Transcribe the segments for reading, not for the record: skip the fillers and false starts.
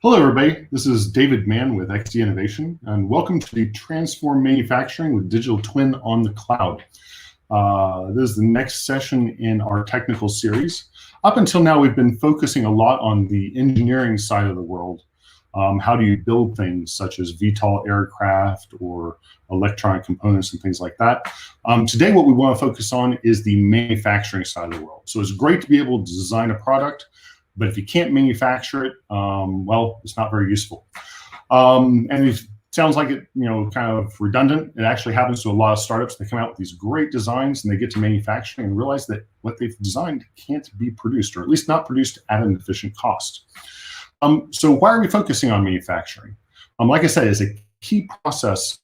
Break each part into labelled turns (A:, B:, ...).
A: Hello, everybody. This is David Mann with XDI Innovation, and welcome to the Transform Manufacturing with Digital Twin on the Cloud. This is the next session in our technical series. Up until now, we've been focusing a lot on the engineering side of the world. How do you build things such as VTOL aircraft or electronic components and things like that? Today, what we want to focus on is the manufacturing side of the world. So it's great to be able to design a product, but if you can't manufacture it, well, it's not very useful. And it sounds like it, kind of redundant. It actually happens to a lot of startups. They come out with these great designs and they get to manufacturing and realize that what they've designed can't be produced, or at least not produced at an efficient cost. So why are we focusing on manufacturing? Like I said, it's a key process,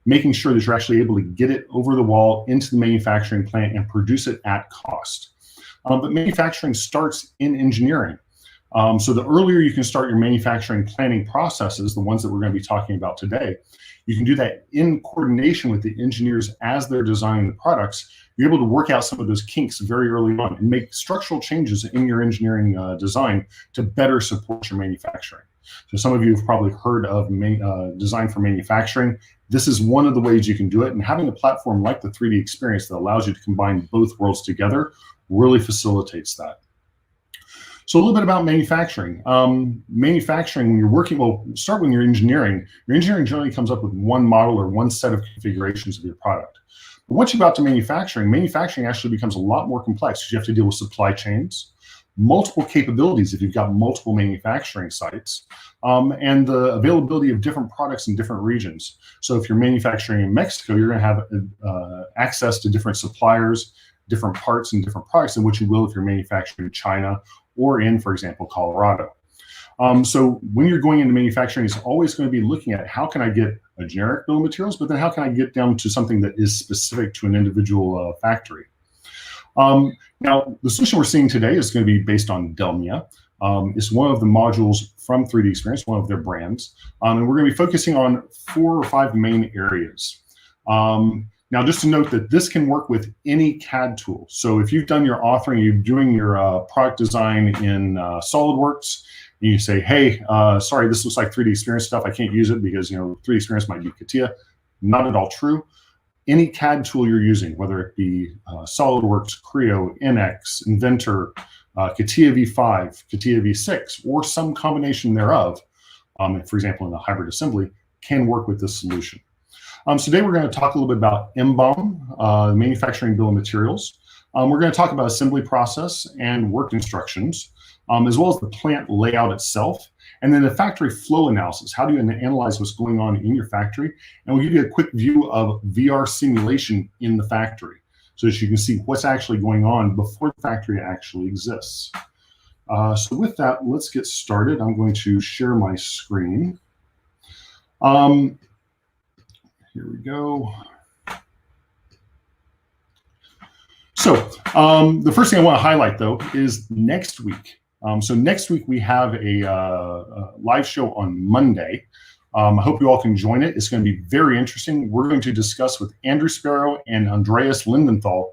A: making sure that you're actually able to get it over the wall into the manufacturing plant and produce it at cost. But manufacturing starts in engineering. So the earlier you can start your manufacturing planning processes, the ones that we're going to be talking about today, you can do that in coordination with the engineers as they're designing the products. You're able to work out some of those kinks very early on and make structural changes in your engineering design to better support your manufacturing. So some of you have probably heard of design for manufacturing. This is one of the ways you can do it, and having a platform like the 3D experience that allows you to combine both worlds together really facilitates that. So a little bit about manufacturing. Manufacturing, when you're working, well, start when you're engineering. Your engineering generally comes up with one model or one set of configurations of your product. But once you go out to manufacturing, manufacturing actually becomes a lot more complex because you have to deal with supply chains, multiple capabilities if you've got multiple manufacturing sites, and the availability of different products in different regions. So if you're manufacturing in Mexico, you're going to have access to different suppliers, different parts and different products than what you will if you're manufacturing in China or in, for example, Colorado. So when you're going into manufacturing, it's always going to be looking at how can I get a generic bill of materials, but then how can I get down to something that is specific to an individual factory. Now, the solution we're seeing today is going to be based on Delmia. It's one of the modules from 3D Experience, one of their brands. And we're going to be focusing on 4 or 5 main areas. Now, just to note that this can work with any CAD tool. So if you've done your authoring, you're doing your product design in SolidWorks, and you say, hey, sorry, this looks like 3D Experience stuff. I can't use it because 3D Experience might be CATIA. Not at all true. Any CAD tool you're using, whether it be SolidWorks, Creo, NX, Inventor, CATIA V5, CATIA V6, or some combination thereof, for example, in the hybrid assembly, can work with this solution. So today we're going to talk a little bit about MBOM, manufacturing bill of materials. We're going to talk about assembly process and work instructions, as well as the plant layout itself, and then the factory flow analysis. How do you analyze what's going on in your factory? And we'll give you a quick view of VR simulation in the factory, so that you can see what's actually going on before the factory actually exists. So with that, let's get started. I'm going to share my screen. Here we go. So the first thing I want to highlight, though, is next week. So next week we have a live show on Monday. I hope you all can join it. It's going to be very interesting. We're going to discuss with Andrew Sparrow and Andreas Lindenthal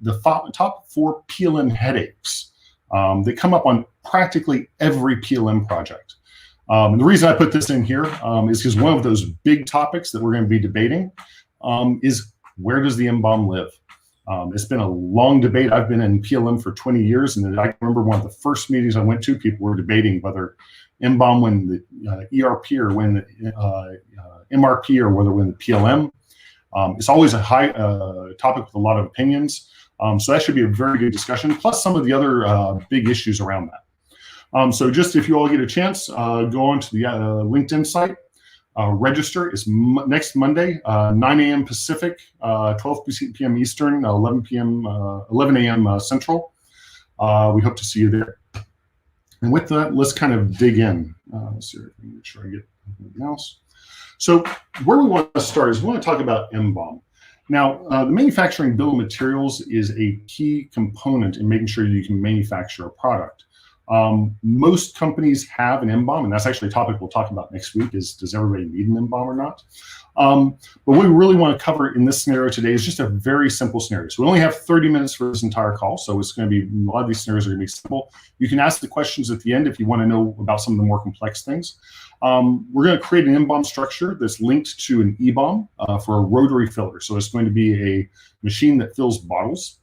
A: the top 4 PLM headaches that come up on practically every PLM project. And the reason I put this in here is because one of those big topics that we're going to be debating is, where does the MBOM live? It's been a long debate. I've been in PLM for 20 years, and I remember one of the first meetings I went to, people were debating whether MBOM win the ERP or win the MRP or whether win the PLM. It's always a high topic with a lot of opinions. So that should be a very good discussion, plus some of the other big issues around that. So just if you all get a chance, go on to the LinkedIn site, register. It's next Monday, 9 a.m. Pacific, 12 p.m. Eastern, 11 a.m. Central. We hope to see you there. And with that, let's kind of dig in. Let's see if I can make sure I get anything else. So where we want to start is we want to talk about MBOM. Now, the manufacturing bill of materials is a key component in making sure you can manufacture a product. Most companies have an MBOM, and that's actually a topic we'll talk about next week, is does everybody need an MBOM or not? But what we really want to cover in this scenario today is just a very simple scenario. So we only have 30 minutes for this entire call, so it's going to be, a lot of these scenarios are going to be simple. You can ask the questions at the end if you want to know about some of the more complex things. We're going to create an MBOM structure that's linked to an EBOM for a rotary filler. So it's going to be a machine that fills bottles.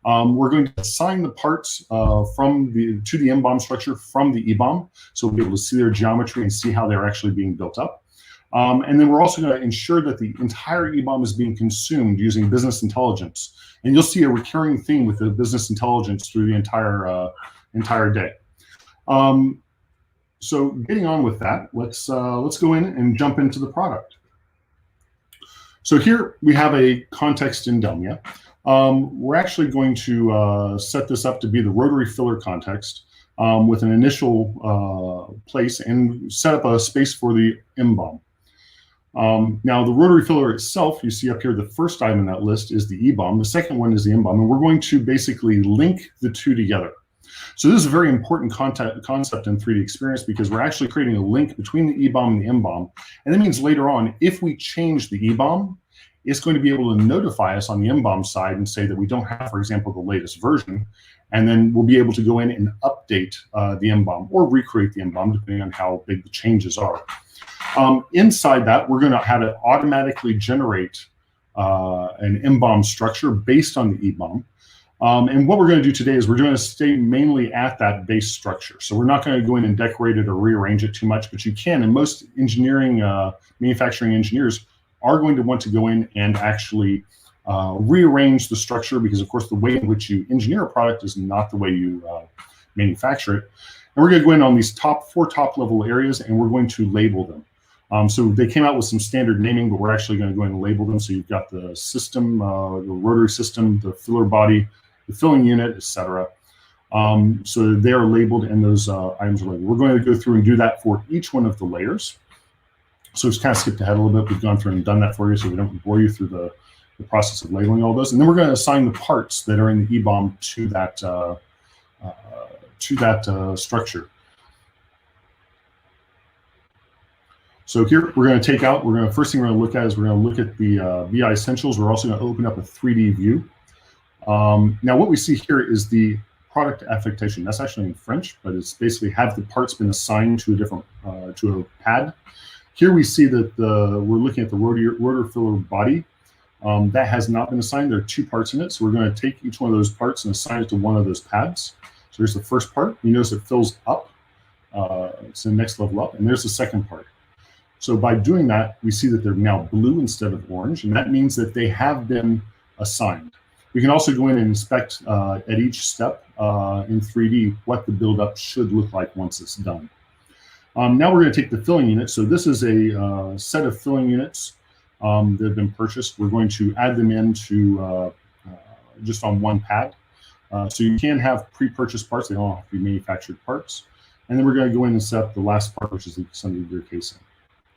A: We're going to assign the parts to the MBOM structure from the EBOM, so we'll be able to see their geometry and see how they're actually being built up. And then we're also going to ensure that the entire EBOM is being consumed using business intelligence. And you'll see a recurring theme with the business intelligence through the entire day. So getting on with that, let's go in and jump into the product. So here we have a context in Delmia. We're actually going to set this up to be the rotary filler context with an initial place and set up a space for the MBOM. Now the rotary filler itself, you see up here, the first item in that list is the EBOM. The second one is the MBOM, and we're going to basically link the two together. So this is a very important concept in 3D experience because we're actually creating a link between the EBOM and the MBOM. And that means later on, if we change the EBOM, it's going to be able to notify us on the MBOM side and say that we don't have, for example, the latest version. And then we'll be able to go in and update the MBOM or recreate the MBOM depending on how big the changes are. Inside that, we're going to have it automatically generate an MBOM structure based on the EBOM. And what we're going to do today is we're going to stay mainly at that base structure. So we're not going to go in and decorate it or rearrange it too much, but you can. And most engineering, manufacturing engineers are going to want to go in and actually rearrange the structure because, of course, the way in which you engineer a product is not the way you manufacture it. And we're going to go in on these four top-level areas, and we're going to label them. So they came out with some standard naming, but we're actually going to go in and label them. So you've got the system, the rotary system, the filler body, the filling unit, etc. So they are labeled, and those items are labeled. We're going to go through and do that for each one of the layers. So just kind of skipped ahead a little bit. We've gone through and done that for you, so we don't bore you through the process of labeling all those. And then we're going to assign the parts that are in the EBOM to that structure. So here we're going to take out. First thing we're going to look at is we're going to look at the BI essentials. We're also going to open up a 3D view. Now what we see here is the product affectation. That's actually in French, but it's basically have the parts been assigned to a different to a pad. Here we see that we're looking at the rotor filler body. That has not been assigned. There are two parts in it. So we're going to take each one of those parts and assign it to one of those pads. So here's the first part. You notice it fills up. It's the next level up. And there's the second part. So by doing that, we see that they're now blue instead of orange. And that means that they have been assigned. We can also go in and inspect at each step in 3D what the buildup should look like once it's done. Now we're going to take the filling unit. So this is a set of filling units that have been purchased. We're going to add them into just on one pad. So you can have pre-purchased parts. They don't have to be manufactured parts. And then we're going to go in and set up the last part, which is the assembly gear casing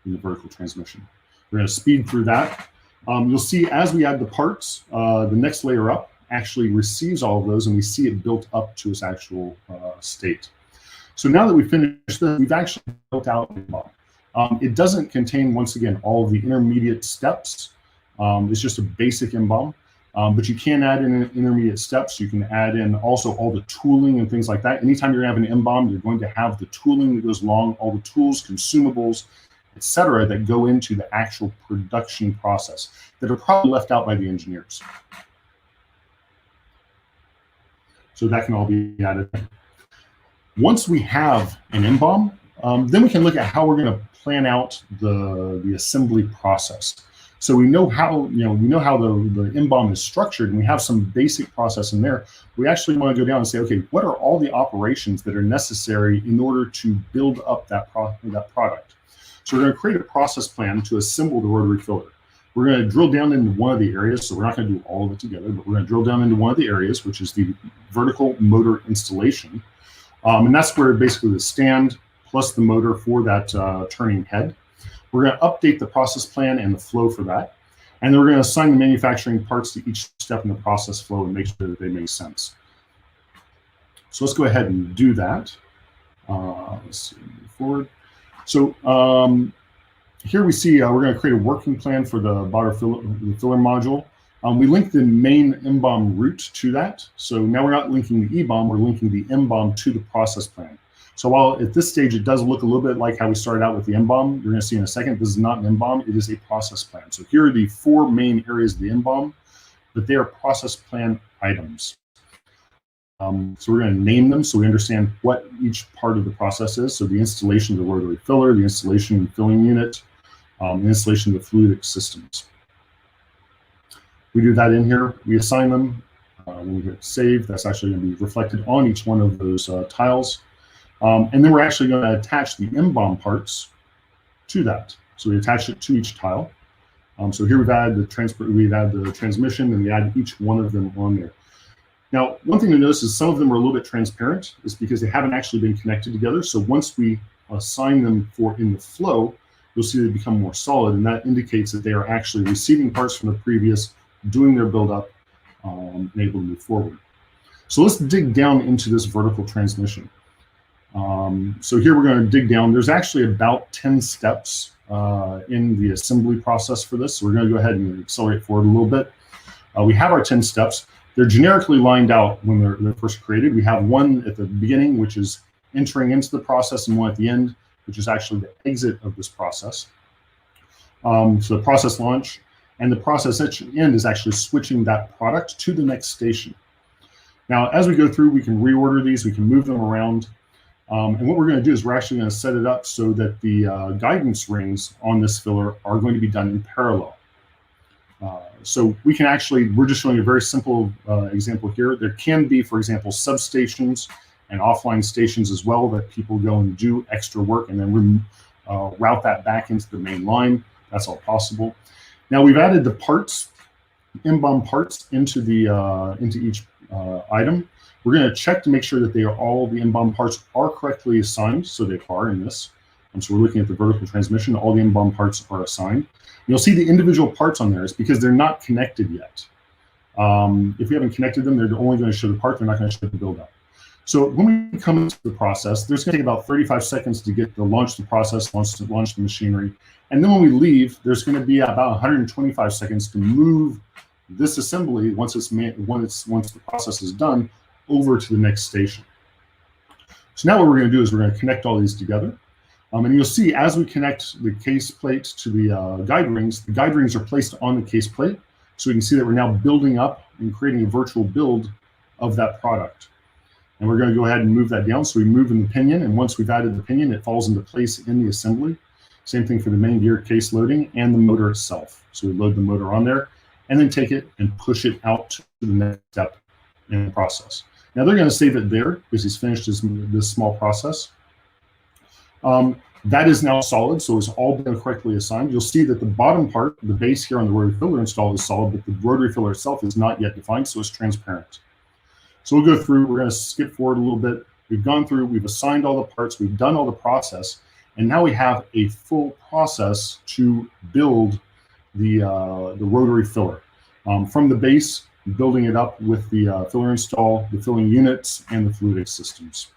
A: in the vertical transmission. We're going to speed through that. You'll see as we add the parts, the next layer up actually receives all of those, and we see it built up to its actual state. So now that we've finished this, we've actually built out the MBOM. It doesn't contain, once again, all of the intermediate steps. It's just a basic MBOM, but you can add in intermediate steps. You can add in also all the tooling and things like that. Anytime you're having an MBOM, you're going to have the tooling that goes along, all the tools, consumables, etc., that go into the actual production process that are probably left out by the engineers. So that can all be added in. Once we have an MBOM, then we can look at how we're going to plan out the assembly process. So we know how the MBOM is structured, and we have some basic process in there. We actually want to go down and say, okay, what are all the operations that are necessary in order to build up that product? So we're going to create a process plan to assemble the rotary filler. We're going to drill down into one of the areas, so we're not going to do all of it together, but we're going to drill down into one of the areas, which is the vertical motor installation. And that's where basically the stand plus the motor for that turning head. We're going to update the process plan and the flow for that. And then we're going to assign the manufacturing parts to each step in the process flow and make sure that they make sense. So let's go ahead and do that. Let's see, move forward. So here we see we're going to create a working plan for the filler module. We link the main MBOM route to that. So now we're not linking the EBOM, we're linking the MBOM to the process plan. So while at this stage it does look a little bit like how we started out with the MBOM, you're going to see in a second, this is not an MBOM, it is a process plan. So here are the 4 main areas of the MBOM, but they are process plan items. So we're going to name them so we understand what each part of the process is. So the installation of the rotary filler, the installation of the filling unit, the installation of the fluidic systems. We do that in here. We assign them. When we hit save, that's actually going to be reflected on each one of those tiles. And then we're actually going to attach the MBOM parts to that. So we attach it to each tile. So here we've added the transmission, and we add each one of them on there. Now, one thing to notice is some of them are a little bit transparent. It's because they haven't actually been connected together. So once we assign them in the flow, you'll see they become more solid, and that indicates that they are actually receiving parts from the previous, doing their build-up, and able to move forward. So let's dig down into this vertical transmission. So here we're going to dig down. There's actually about 10 steps in the assembly process for this. So we're going to go ahead and accelerate forward a little bit. We have our 10 steps. They're generically lined out when they're first created. We have one at the beginning, which is entering into the process, and one at the end, which is actually the exit of this process. So the process launch, and the process end is actually switching that product to the next station. Now, as we go through, we can reorder these, we can move them around. And what we're going to do is we're actually going to set it up so that the guidance rings on this filler are going to be done in parallel. So we can actually, we're just showing a very simple example here. There can be, for example, substations and offline stations as well that people go and do extra work and then route that back into the main line. That's all possible. Now we've added the parts, MBOM parts into the into each item. We're going to check to make sure that all the MBOM parts are correctly assigned, so they are in this. So we're looking at the vertical transmission. All the MBOM parts are assigned. You'll see the individual parts on there. It's because they're not connected yet. If we haven't connected them, they're only going to show the part. They're not going to show the build-up. So when we come into the process, there's going to take about 35 seconds to get launch the process, launch the machinery. And then when we leave, there's going to be about 125 seconds to move this assembly once the process is done over to the next station. So now what we're going to do is we're going to connect all these together. And you'll see as we connect the case plate to the guide rings are placed on the case plate. So we can see that we're now building up and creating a virtual build of that product. And we're going to go ahead and move that down. So we move in the pinion, and once we've added the pinion, it falls into place in the assembly. Same thing for the main gear case loading and the motor itself. So we load the motor on there and then take it and push it out to the next step in the process. Now they're going to save it there because he's finished this small process. That is now solid, so it's all been correctly assigned. You'll see that the bottom part, the base here on the rotary filler install is solid, but the rotary filler itself is not yet defined, so it's transparent. So we'll go through, we're going to skip forward a little bit. We've gone through, we've assigned all the parts, we've done all the process, and now we have a full process to build the rotary filler. From the base, building it up with the filler install, the filling units, and the fluidic systems.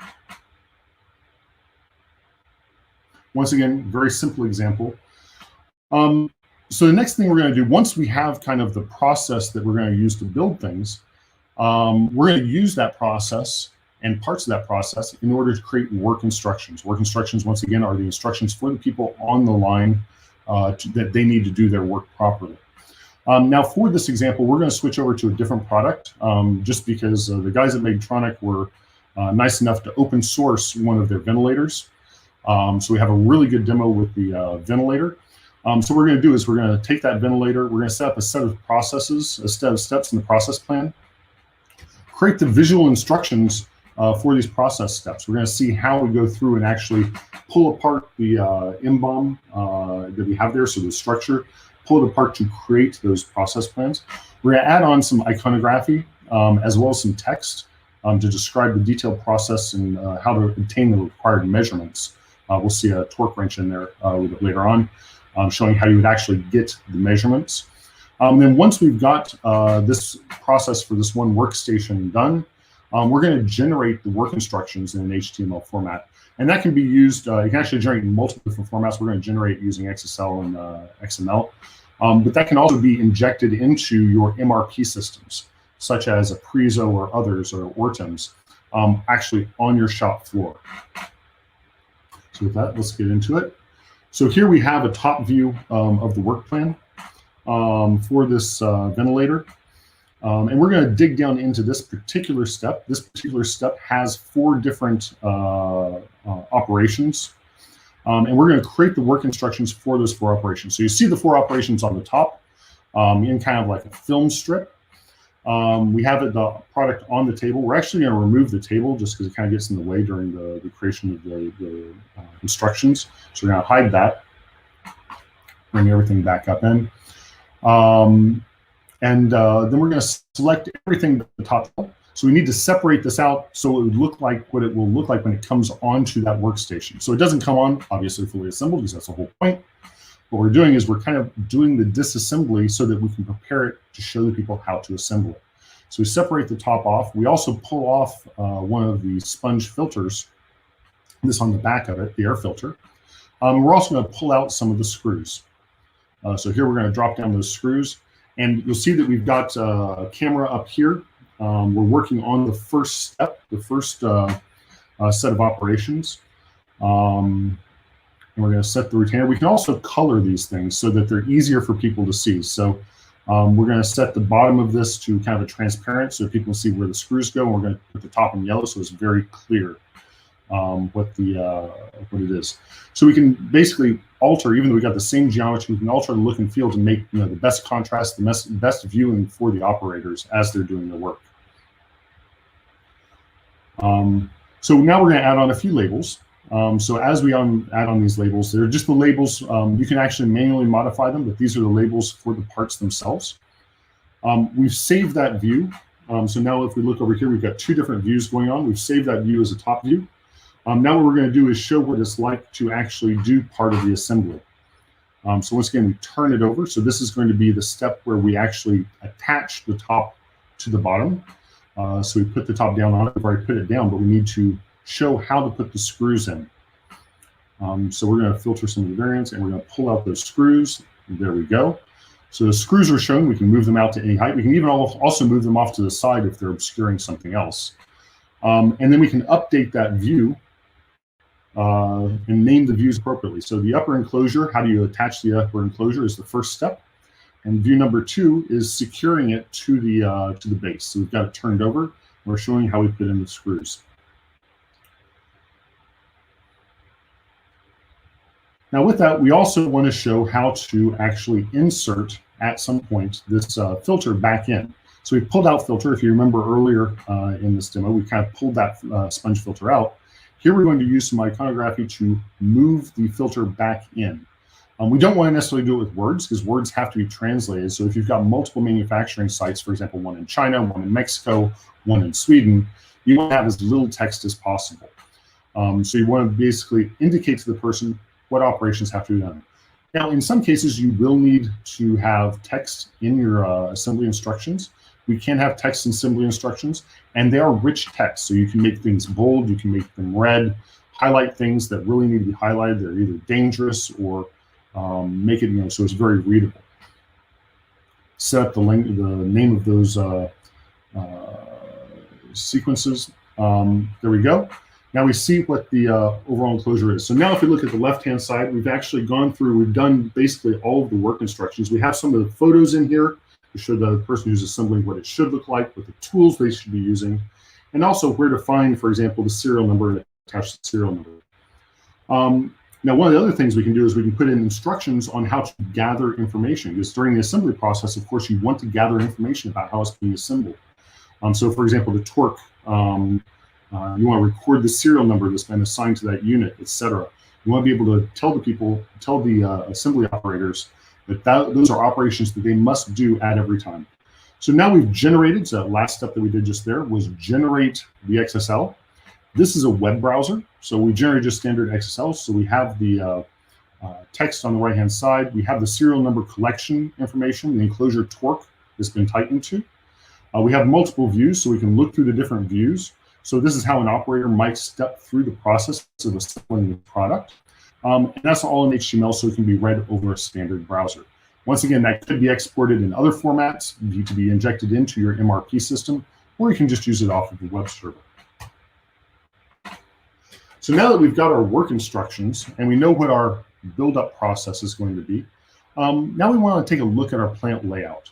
A: Once again, very simple example. So the next thing we're going to do, once we have kind of the process that we're going to use to build things, we're going to use that process and parts of that process in order to create work instructions. Work instructions, once again, are the instructions for the people on the line that they need to do their work properly. Now for this example, we're going to switch over to a different product just because the guys at Medtronic were nice enough to open source one of their ventilators. So we have a really good demo with the ventilator. So what we're going to do is we're going to take that ventilator, we're going to set up a set of processes, a set of steps in the process plan, create the visual instructions for these process steps. We're going to see how we go through and actually pull apart the MBOM that we have there, so the structure, pull it apart to create those process plans. We're going to add on some iconography as well as some text to describe the detailed process and how to obtain the required measurements. We'll see a torque wrench in there a little bit later on, showing how you would actually get the measurements. Then once we've got this process for this one workstation done, we're going to generate the work instructions in an HTML format. And that can be used, you can actually generate in multiple different formats. We're going to generate using XSL and XML. But that can also be injected into your MRP systems, such as Aprizo or others, or Ortems, actually on your shop floor. So with that, let's get into it. So here we have a top view of the work plan for this ventilator. And we're going to dig down into this particular step. This particular step has 4 different operations. And we're going to create the work instructions for those 4 operations. So you see the 4 operations on the top in kind of like a film strip. We have the product on the table. We're actually going to remove the table just because it kind of gets in the way during the creation of the instructions. So we're going to hide that, bring everything back up in. And then we're going to select everything at the top. So we need to separate this out so it would look like what it will look like when it comes onto that workstation. So it doesn't come on, obviously, fully assembled, because that's the whole point. What we're doing is we're kind of doing the disassembly so that we can prepare it to show the people how to assemble it. So we separate the top off. We also pull off one of the sponge filters, this on the back of it, the air filter. We're also going to pull out some of the screws. So here we're going to drop down those screws. And you'll see that we've got a camera up here. We're working on the first step, the first set of operations. And we're going to set the retainer. We can also color these things so that they're easier for people to see. So we're going to set the bottom of this to kind of a transparent so people can see where the screws go. And we're going to put the top in yellow so it's very clear what it is. So we can basically alter, even though we got the same geometry, we can alter the look and feel to make the best contrast, the best viewing for the operators as they're doing their work. So now we're going to add on a few labels. So as we add on these labels, they're just the labels. You can actually manually modify them, but these are the labels for the parts themselves. We've saved that view. So now if we look over here, we've got 2 different views going on. We've saved that view as a top view. Now what we're going to do is show what it's like to actually do part of the assembly. So once again, we turn it over. So this is going to be the step where we actually attach the top to the bottom. So we put the top down on it. We've already put it down, but we need to show how to put the screws in. So we're going to filter some of the variants, and we're going to pull out those screws. And there we go. So the screws are shown. We can move them out to any height. We can even also move them off to the side if they're obscuring something else. And then we can update that view and name the views appropriately. So the upper enclosure, how do you attach the upper enclosure, is the first step. And view number 2 is securing it to the base. So we've got it turned over. We're showing how we put in the screws. Now with that, we also want to show how to actually insert at some point this filter back in. So we pulled out filter. If you remember earlier in this demo, we kind of pulled that sponge filter out. Here we're going to use some iconography to move the filter back in. We don't want to necessarily do it with words because words have to be translated. So if you've got multiple manufacturing sites, for example, one in China, one in Mexico, one in Sweden, you want to have as little text as possible. So you want to basically indicate to the person what operations have to be done. Now, in some cases, you will need to have text in your assembly instructions. We can have text in assembly instructions, and they are rich text. So you can make things bold, you can make them red, highlight things that really need to be highlighted. They're either dangerous or make it, so it's very readable. Set up the name of those sequences. There we go. Now we see what the overall enclosure is. So now if we look at the left-hand side, we've actually gone through, we've done basically all of the work instructions. We have some of the photos in here to show the person who's assembling what it should look like, what the tools they should be using, and also where to find, for example, the serial number and attach the serial number. Now, one of the other things we can do is we can put in instructions on how to gather information, because during the assembly process, of course, you want to gather information about how it's being assembled. So, for example, the torque, you want to record the serial number that's been assigned to that unit, etc. You want to be able to tell the people, tell the assembly operators that those are operations that they must do at every time. So now we've generated, so that last step that we did just there was generate the XSL. This is a web browser, so we generated just standard XSL. So we have the text on the right-hand side. We have the serial number collection information, the enclosure torque that's been tightened to. We have multiple views, so we can look through the different views. So this is how an operator might step through the process of assembling the product. And that's all in HTML, so it can be read over a standard browser. Once again, that could be exported in other formats to be injected into your MRP system, or you can just use it off of the web server. So now that we've got our work instructions and we know what our build-up process is going to be, now we want to take a look at our plant layout.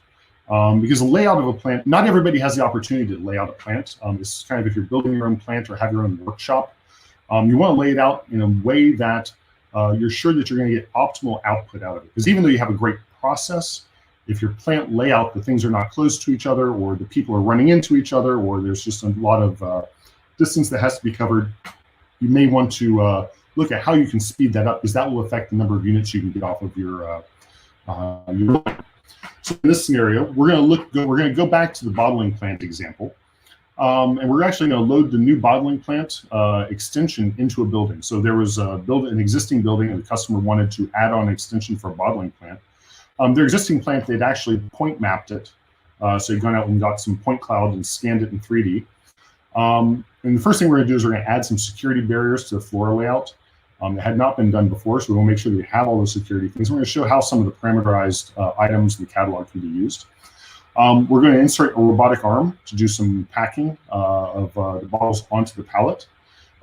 A: Because the layout of a plant, not everybody has the opportunity to lay out a plant. This is kind of if you're building your own plant or have your own workshop, you want to lay it out in a way that you're sure that you're going to get optimal output out of it. Because even though you have a great process, if your plant layout, the things are not close to each other, or the people are running into each other, or there's just a lot of distance that has to be covered, you may want to look at how you can speed that up, because that will affect the number of units you can get off of your line. So in this scenario, we're going to go back to the bottling plant example, and we're actually going to load the new bottling plant extension into a building. So there was an existing building, and the customer wanted to add on an extension for a bottling plant. Their existing plant, they'd actually point mapped it, so they'd gone out and got some point cloud and scanned it in 3D. And the first thing we're going to do is we're going to add some security barriers to the floor layout. That had not been done before, so we want to make sure that we have all those security things. We're going to show how some of the parameterized items in the catalog can be used. We're going to insert a robotic arm to do some packing of the bottles onto the pallet.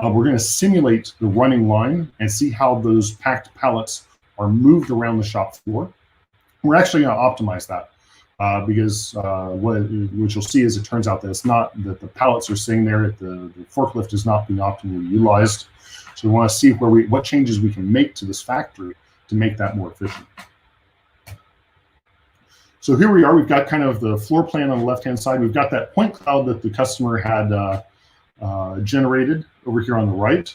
A: We're going to simulate the running line and see how those packed pallets are moved around the shop floor. We're actually going to optimize that because what you'll see is it turns out that it's not that the pallets are sitting there, the forklift is not being optimally utilized. So we want to see what changes we can make to this factory to make that more efficient. So here we are. We've got kind of the floor plan on the left-hand side. We've got that point cloud that the customer had generated over here on the right.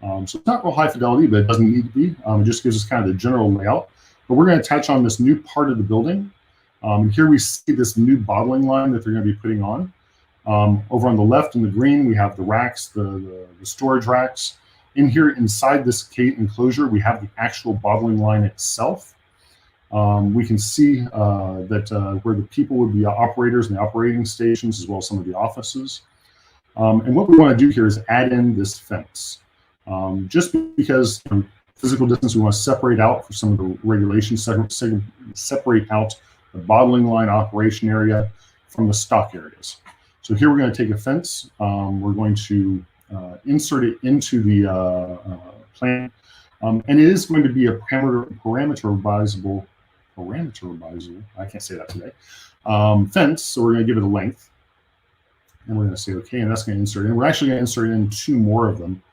A: So it's not real high fidelity, but it doesn't need to be. It just gives us kind of the general layout. But we're going to attach on this new part of the building. Here we see this new bottling line that they're going to be putting on. Over on the left in the green, we have the racks, the storage racks. In here, inside this enclosure, we have the actual bottling line itself. We can see that where the people would be operators and the operating stations, as well as some of the offices. And what we want to do here is add in this fence. Just because physical distance, we want to separate out for some of the regulations, separate out the bottling line operation area from the stock areas. So here we're going to take a fence. We're going to insert it into the plant, and it is going to be a parameterizable, I can't say that today, fence. So we're going to give it a length, and we're going to say okay, and that's going to insert in. We're actually going to insert in 2 more of them,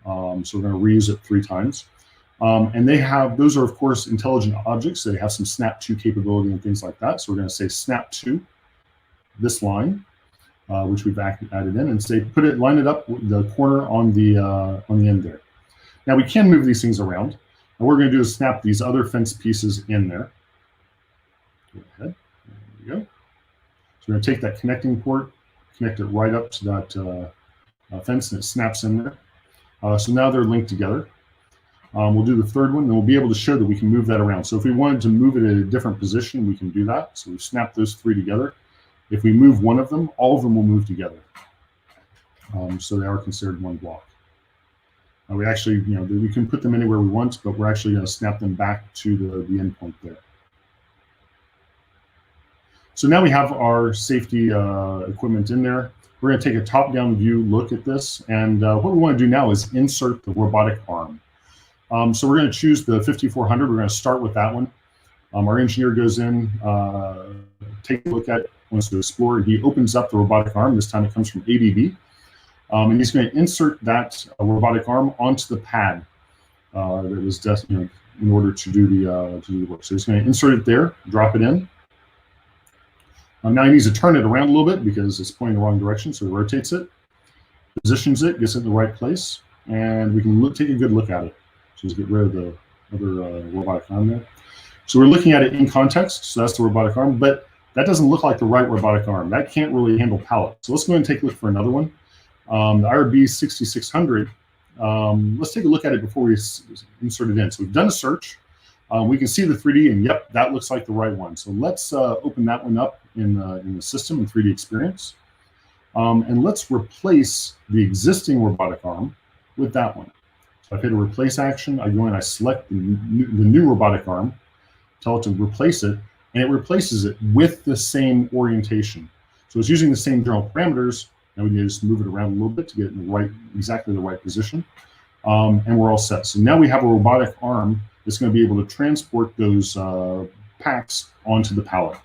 A: so we're going to reuse it 3 times. And those are of course intelligent objects. So they have some snap to capability and things like that. So we're going to say snap to this line, which we've added in, and say line it up with the corner on the end there. Now we can move these things around, and what we're going to do is snap these other fence pieces in there. Go ahead. There we go. So we're going to take that connecting port, connect it right up to that fence, and it snaps in there. So now they're linked together. We'll do the third one, and we'll be able to show that we can move that around. So if we wanted to move it at a different position, we can do that. So we snap those 3 together. If we move one of them, all of them will move together. So they are considered one block. We actually, we can put them anywhere we want, but we're actually going to snap them back to the endpoint there. So now we have our safety equipment in there. We're going to take a top-down view look at this, and what we want to do now is insert the robotic arm. So we're going to choose the 5400. We're going to start with that one. Our engineer goes in, takes a look at it, wants to explore, and he opens up the robotic arm. This time it comes from ABB. And he's going to insert that robotic arm onto the pad that was destined, in order to do the work. So he's going to insert it there, drop it in. Now he needs to turn it around a little bit because it's pointing the wrong direction, so he rotates it, positions it, gets it in the right place, and we can take a good look at it. So let's get rid of the other robotic arm there. So we're looking at it in context, so that's the robotic arm, but that doesn't look like the right robotic arm. That can't really handle pallets. So let's go ahead and take a look for another one. The IRB 6600, let's take a look at it before we insert it in. So we've done a search. We can see the 3D, and yep, that looks like the right one. So let's open that one up in the system in 3D Experience. And let's replace the existing robotic arm with that one. So I hit a replace action, I go in, I select the new robotic arm, tell it to replace it, and it replaces it with the same orientation. So it's using the same general parameters, and we can just move it around a little bit to get it in the right, exactly the right position. And we're all set. So now we have a robotic arm that's going to be able to transport those packs onto the pallet.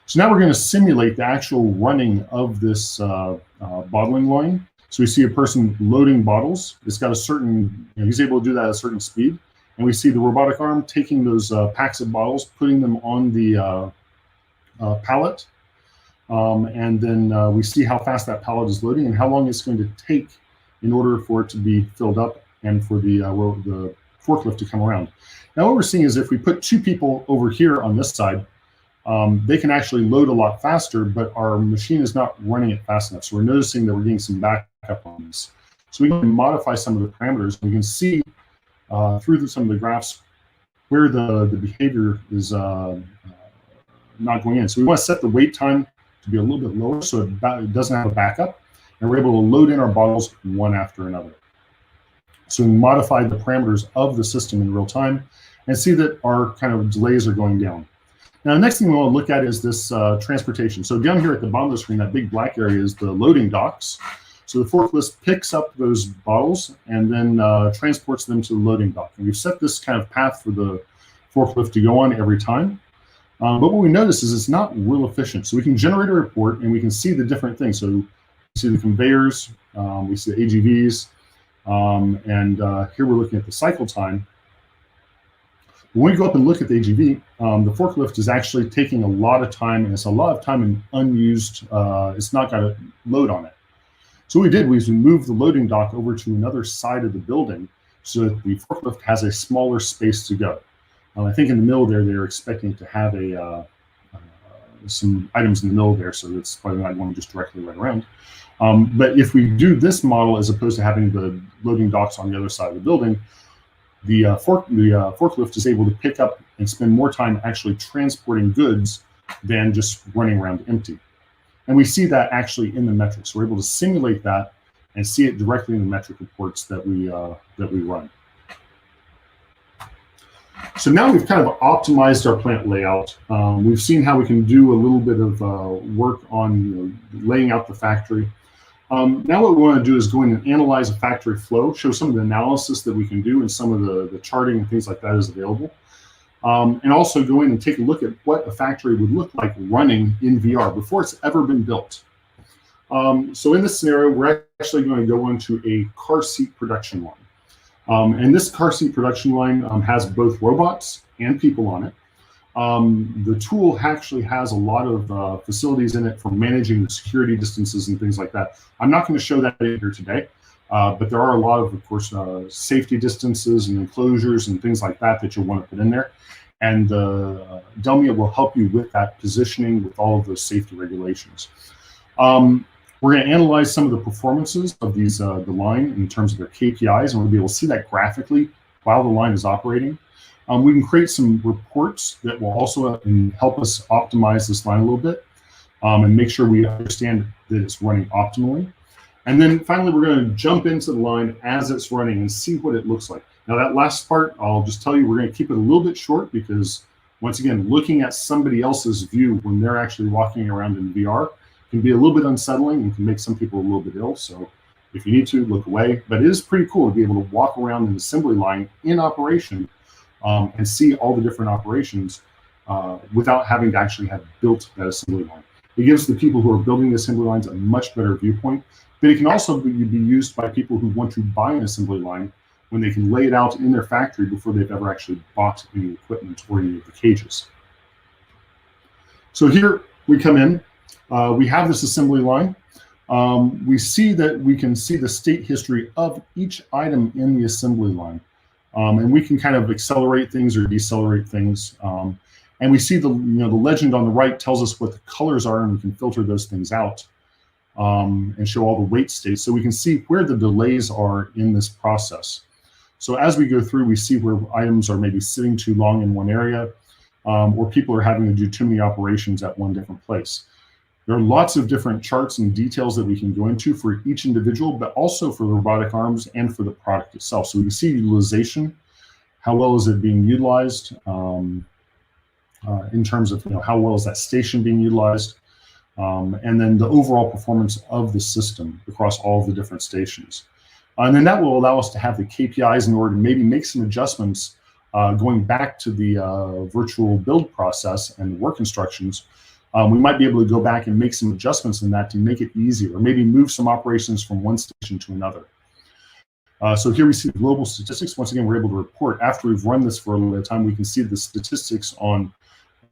A: So now we're going to simulate the actual running of this bottling line. So we see a person loading bottles. It's got a certain, he's able to do that at a certain speed. And we see the robotic arm taking those packs of bottles, putting them on the pallet. And then we see how fast that pallet is loading and how long it's going to take in order for it to be filled up and for the forklift to come around. Now what we're seeing is if we put two people over here on this side, they can actually load a lot faster, but our machine is not running it fast enough. So we're noticing that we're getting some backup on this. So we can modify some of the parameters. We can see through some of the graphs where the behavior is not going in. So we want to set the wait time to be a little bit lower so it doesn't have a backup, and we're able to load in our bottles one after another. So we modify the parameters of the system in real time and see that our kind of delays are going down. Now, the next thing we want to look at is this transportation. So down here at the bottom of the screen, that big black area is the loading docks. So the forklift picks up those bottles and then transports them to the loading dock. And we've set this kind of path for the forklift to go on every time. But what we notice is it's not real efficient. So we can generate a report and we can see the different things. So we see the conveyors, we see the AGVs, and here we're looking at the cycle time. When we go up and look at the AGV, the forklift is actually taking a lot of time, and it's a lot of time in unused, it's not got a load on it. So what we did was we moved the loading dock over to another side of the building so that the forklift has a smaller space to go. I think in the middle there, they're expecting to have some items in the middle there, so that's probably not going just directly right around. But if we do this model as opposed to having the loading docks on the other side of the building, the forklift is able to pick up and spend more time actually transporting goods than just running around empty. And we see that actually in the metrics. So we're able to simulate that and see it directly in the metric reports that we run. So now we've kind of optimized our plant layout. We've seen how we can do a little bit of work on laying out the factory. Now what we want to do is go in and analyze a factory flow, show some of the analysis that we can do, and some of the charting and things like that is available. And also go in and take a look at what a factory would look like running in VR before it's ever been built. So in this scenario, we're actually going to go into a car seat production line. And this car seat production line has both robots and people on it. The tool actually has a lot of facilities in it for managing the security distances and things like that. I'm not going to show that here today, but there are a lot of course, safety distances and enclosures and things like that that you'll want to put in there. And Delmia will help you with that positioning with all of those safety regulations. We're going to analyze some of the performances of these the line in terms of their KPIs, and we'll be able to see that graphically while the line is operating. We can create some reports that will also help us optimize this line a little bit and make sure we understand that it's running optimally. And then finally, we're going to jump into the line as it's running and see what it looks like. Now that last part, I'll just tell you, we're going to keep it a little bit short because once again, looking at somebody else's view when they're actually walking around in VR can be a little bit unsettling and can make some people a little bit ill. So if you need to, look away. But it is pretty cool to be able to walk around an assembly line in operation and see all the different operations without having to actually have built that assembly line. It gives the people who are building the assembly lines a much better viewpoint, but it can also be used by people who want to buy an assembly line when they can lay it out in their factory before they've ever actually bought any equipment or any of the cages. So here we come in. We have this assembly line. We see that we can see the state history of each item in the assembly line. And we can kind of accelerate things or decelerate things. And we see the legend on the right tells us what the colors are, and we can filter those things out and show all the wait states so we can see where the delays are in this process. So as we go through, we see where items are maybe sitting too long in one area, or people are having to do too many operations at one different place. There are lots of different charts and details that we can go into for each individual, but also for robotic arms and for the product itself. So we can see utilization, how well is it being utilized, in terms of how well is that station being utilized, and then the overall performance of the system across all of the different stations. And then that will allow us to have the KPIs in order to maybe make some adjustments going back to the virtual build process and the work instructions. We might be able to go back and make some adjustments in that to make it easier, or maybe move some operations from one station to another. So here we see the global statistics. Once again, we're able to report after we've run this for a little bit of time. We can see the statistics on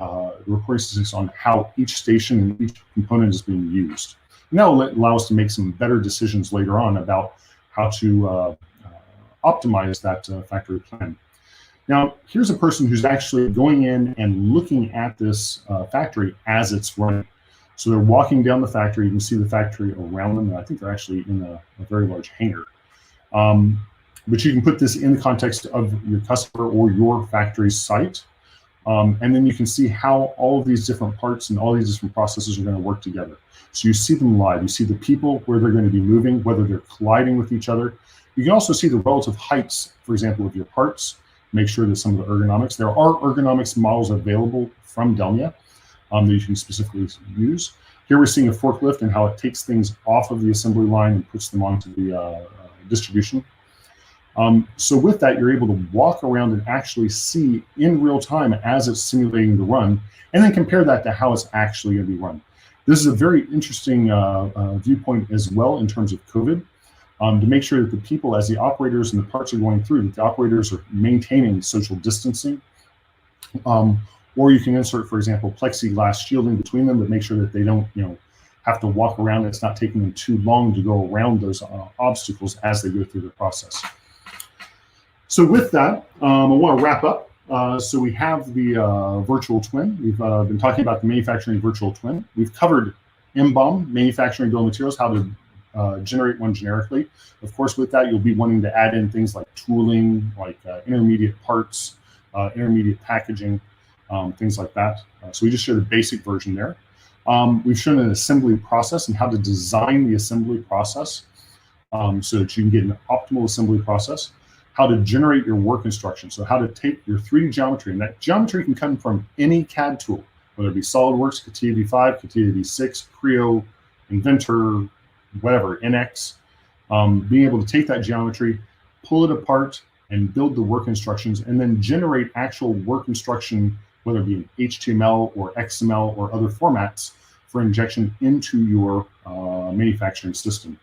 A: the reporting statistics on how each station and each component is being used. And that will allow us to make some better decisions later on about how to optimize that factory plan. Now, here's a person who's actually going in and looking at this factory as it's running. So they're walking down the factory. You can see the factory around them. And I think they're actually in a very large hangar. But you can put this in the context of your customer or your factory site. And then you can see how all of these different parts and all these different processes are going to work together. So you see them live. You see the people, where they're going to be moving, whether they're colliding with each other. You can also see the relative heights, for example, of your parts. Make sure that some of the ergonomics. There are ergonomics models available from Delmia that you can specifically use. Here we're seeing a forklift and how it takes things off of the assembly line and puts them onto the distribution. So with that, you're able to walk around and actually see in real time as it's simulating the run, and then compare that to how it's actually going to be run. This is a very interesting viewpoint as well in terms of COVID, to make sure that the people, as the operators and the parts are going through, that the operators are maintaining social distancing. Or you can insert, for example, plexiglass shielding between them to make sure that they don't, have to walk around. It's not taking them too long to go around those obstacles as they go through the process. So with that, I want to wrap up. So we have the virtual twin. We've been talking about the manufacturing virtual twin. We've covered MBOM, manufacturing bill of materials, how to generate one generically. Of course, with that, you'll be wanting to add in things like tooling, like intermediate parts, intermediate packaging, things like that. So we just showed a basic version there. We've shown an assembly process and how to design the assembly process so that you can get an optimal assembly process. How to generate your work instructions. So how to take your 3D geometry, and that geometry can come from any CAD tool, whether it be SolidWorks, CATIA V5, CATIA V6, Creo, Inventor, whatever, NX. Being able to take that geometry, pull it apart, and build the work instructions, and then generate actual work instruction, whether it be in HTML or XML or other formats for injection into your manufacturing system.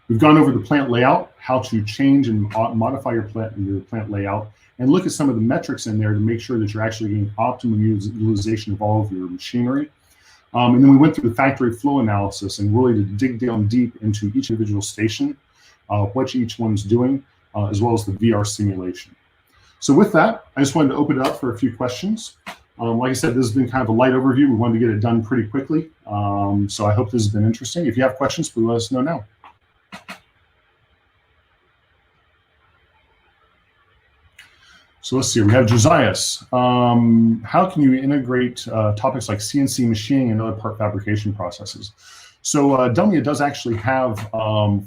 A: We've gone over the plant layout, how to change and modify your plant layout, and look at some of the metrics in there to make sure that you're actually getting optimum utilization of all of your machinery. And then we went through the factory flow analysis and really to dig down deep into each individual station, what each one's doing, as well as the VR simulation. So with that, I just wanted to open it up for a few questions. Like I said, this has been kind of a light overview. We wanted to get it done pretty quickly. So I hope this has been interesting. If you have questions, please let us know now. So let's see, we have Josias. How can you integrate topics like CNC machining and other part fabrication processes? So Delmia does actually have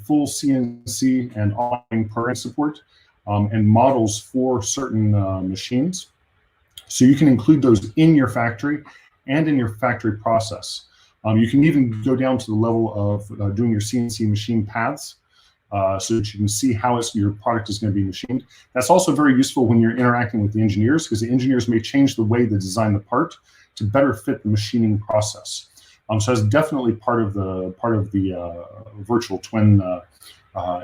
A: full CNC and online programming support and models for certain machines. So you can include those in your factory and in your factory process. You can even go down to the level of doing your CNC machine paths. So that you can see how your product is going to be machined. That's also very useful when you're interacting with the engineers, because the engineers may change the way they design the part to better fit the machining process. So that's definitely part of the virtual twin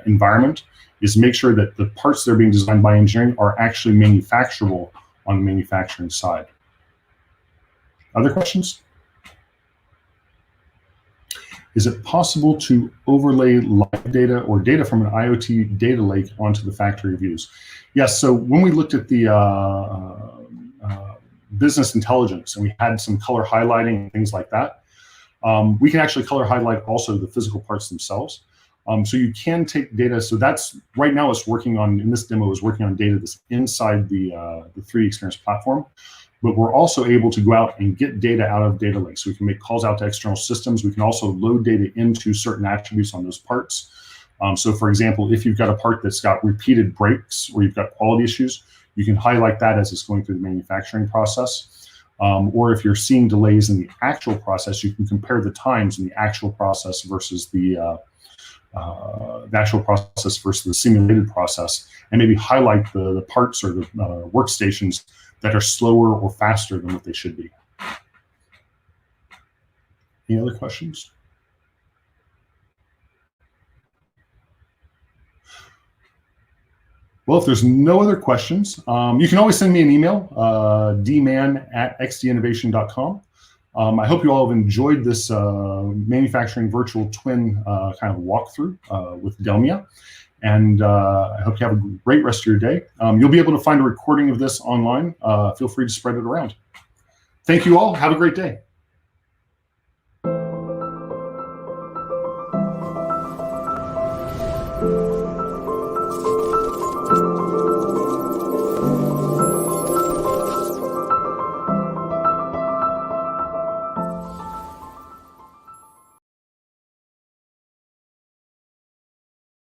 A: environment, is make sure that the parts that are being designed by engineering are actually manufacturable on the manufacturing side. Other questions? Is it possible to overlay live data or data from an IoT data lake onto the factory views? Yes, so when we looked at the business intelligence and we had some color highlighting and things like that, we can actually color highlight also the physical parts themselves. So you can take data. So that's right now it's working on, in this demo, is working on data that's inside the 3D Experience platform. But we're also able to go out and get data out of data lakes. So we can make calls out to external systems. We can also load data into certain attributes on those parts. So for example, if you've got a part that's got repeated breaks or you've got quality issues, you can highlight that as it's going through the manufacturing process. Or if you're seeing delays in the actual process, you can compare the times in the actual process versus the actual process versus the simulated process, and maybe highlight the parts or the workstations that are slower or faster than what they should be. Any other questions? Well, if there's no other questions, you can always send me an email, dman@xdinnovation.com. I hope you all have enjoyed this manufacturing virtual twin kind of walkthrough with Delmia. And I hope you have a great rest of your day. You'll be able to find a recording of this online. Feel free to spread it around. Thank you all. Have a great day.